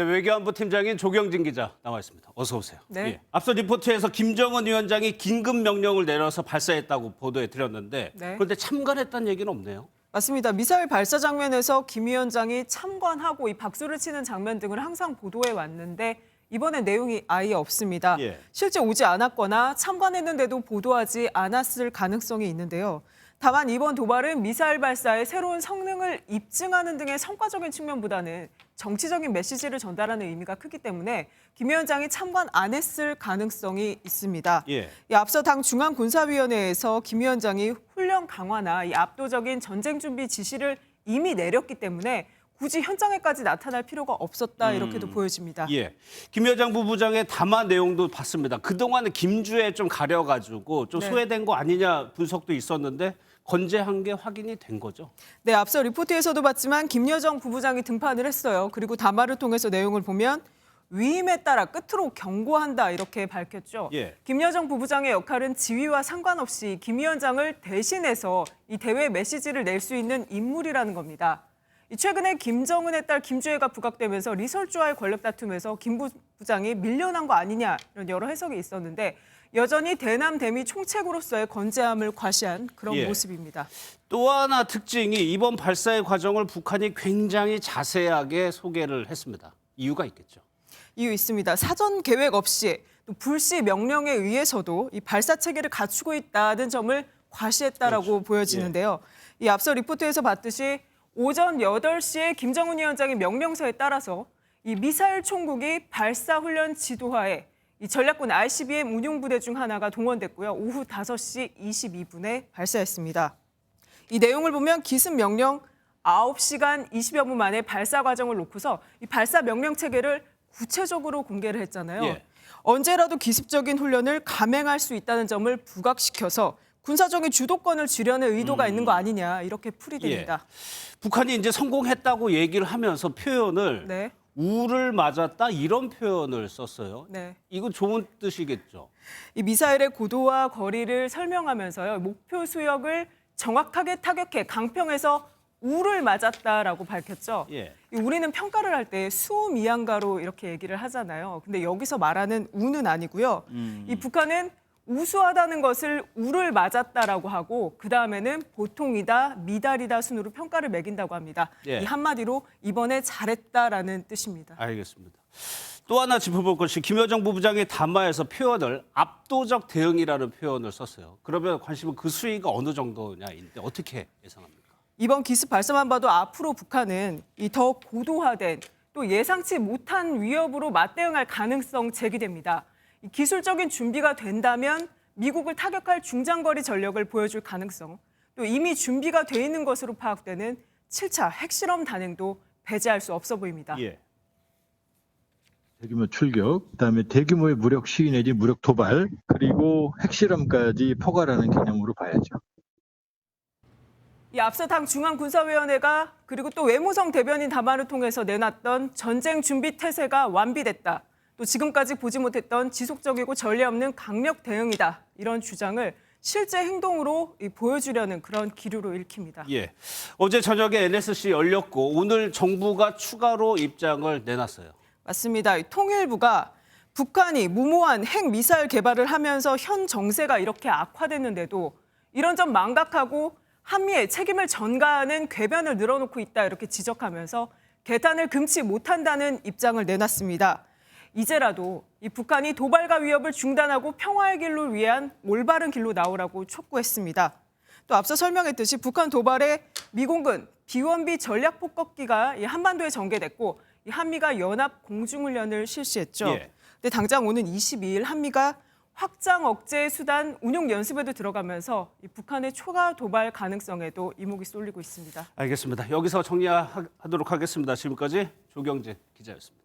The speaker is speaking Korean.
네, 외교안보 팀장인 조경진 기자 나와 있습니다. 어서 오세요. 네. 예. 앞서 리포트에서 김정은 위원장이 긴급 명령을 내려서 발사했다고 보도해 드렸는데 네. 그런데 참관했다는 얘기는 없네요. 맞습니다. 미사일 발사 장면에서 김 위원장이 참관하고 이 박수를 치는 장면 등을 항상 보도해 왔는데 이번엔 내용이 아예 없습니다. 예. 실제 오지 않았거나 참관했는데도 보도하지 않았을 가능성이 있는데요. 다만 이번 도발은 미사일 발사의 새로운 성능을 입증하는 등의 성과적인 측면보다는 정치적인 메시지를 전달하는 의미가 크기 때문에 김 위원장이 참관 안 했을 가능성이 있습니다. 예. 이 앞서 당 중앙군사위원회에서 김 위원장이 훈련 강화나 이 압도적인 전쟁 준비 지시를 이미 내렸기 때문에 굳이 현장에까지 나타날 필요가 없었다 이렇게도 보여집니다. 예. 김 여장 부부장의 담화 내용도 봤습니다. 그동안은 김주에 좀 가려가지고 좀 네. 소외된 거 아니냐 분석도 있었는데 건재한 게 확인이 된 거죠. 네, 앞서 리포트에서도 봤지만 김여정 부부장이 등판을 했어요. 그리고 담화를 통해서 내용을 보면 위임에 따라 끝으로 경고한다 이렇게 밝혔죠. 예. 김여정 부부장의 역할은 지위와 상관없이 김 위원장을 대신해서 이 대회 메시지를 낼 수 있는 인물이라는 겁니다. 최근에 김정은의 딸 김주혜가 부각되면서 리설주와의 권력 다툼에서 김 부부장이 밀려난 거 아니냐 이런 여러 해석이 있었는데 여전히 대남 대미 총책으로서의 건재함을 과시한 그런 예. 모습입니다. 또 하나 특징이 이번 발사의 과정을 북한이 굉장히 자세하게 소개를 했습니다. 이유가 있겠죠. 이유 있습니다. 사전 계획 없이 또 불시 명령에 의해서도 이 발사 체계를 갖추고 있다는 점을 과시했다라고 그렇죠. 보여지는데요. 이 앞서 리포트에서 봤듯이 오전 8시에 김정은 위원장의 명령서에 따라서 이 미사일 총국이 발사 훈련 지도하에 이 전략군 ICBM 운용부대 중 하나가 동원됐고요. 오후 5시 22분에 발사했습니다. 이 내용을 보면 기습 명령 9시간 20여 분 만에 발사 과정을 놓고서 이 발사 명령 체계를 구체적으로 공개를 했잖아요. 예. 언제라도 기습적인 훈련을 감행할 수 있다는 점을 부각시켜서 군사적인 주도권을 쥐려는 의도가 있는 거 아니냐 이렇게 풀이됩니다. 북한이 이제 성공했다고 얘기를 하면서 표현을 네. 우를 맞았다 이런 표현을 썼어요. 네. 이건 좋은 뜻이겠죠. 이 미사일의 고도와 거리를 설명하면서요. 목표 수역을 정확하게 타격해 강평에서 우를 맞았다라고 밝혔죠. 예. 이 우리는 평가를 할 때 수미양가로 이렇게 얘기를 하잖아요. 근데 여기서 말하는 우는 아니고요. 이 북한은 우수하다는 것을 우를 맞았다라고 하고 그다음에는 보통이다, 미달이다 순으로 평가를 매긴다고 합니다. 예. 이 한마디로 이번에 잘했다라는 뜻입니다. 알겠습니다. 또 하나 짚어볼 것이 김여정 부부장의 담화에서 표현을 압도적 대응이라는 표현을 썼어요. 그러면 관심은 그 수위가 어느 정도냐인데 어떻게 예상합니까? 이번 기습 발사만 봐도 앞으로 북한은 이 더 고도화된 또 예상치 못한 위협으로 맞대응할 가능성 제기됩니다. 이 기술적인 준비가 된다면 미국을 타격할 중장거리 전력을 보여줄 가능성, 또 이미 준비가 돼 있는 것으로 파악되는 7차 핵실험 단행도 배제할 수 없어 보입니다. 예. 대규모 출격, 그다음에 대규모의 무력 시위 내지 무력 도발, 그리고 핵실험까지 포괄하는 개념으로 봐야죠. 이 앞서 당 중앙군사위원회가 그리고 또 외무성 대변인 담화를 통해서 내놨던 전쟁 준비 태세가 완비됐다. 또 지금까지 보지 못했던 지속적이고 전례 없는 강력 대응이다. 이런 주장을 실제 행동으로 보여주려는 그런 기류로 읽힙니다. 예. 어제 저녁에 NSC 열렸고 오늘 정부가 추가로 입장을 내놨어요. 맞습니다. 통일부가 북한이 무모한 핵미사일 개발을 하면서 현 정세가 이렇게 악화됐는데도 이런 점 망각하고 한미의 책임을 전가하는 궤변을 늘어놓고 있다 이렇게 지적하면서 개탄을 금치 못한다는 입장을 내놨습니다. 이제라도 이 북한이 도발과 위협을 중단하고 평화의 길로 위한 올바른 길로 나오라고 촉구했습니다. 또 앞서 설명했듯이 북한 도발에 미공군 비원비 전략폭격기가 한반도에 전개됐고 한미가 연합 공중훈련을 실시했죠. 예. 근데 당장 오는 22일 한미가 확장 억제 수단 운용 연습에도 들어가면서 이 북한의 초과 도발 가능성에도 이목이 쏠리고 있습니다. 알겠습니다. 여기서 정리하도록 하겠습니다. 지금까지 조경진 기자였습니다.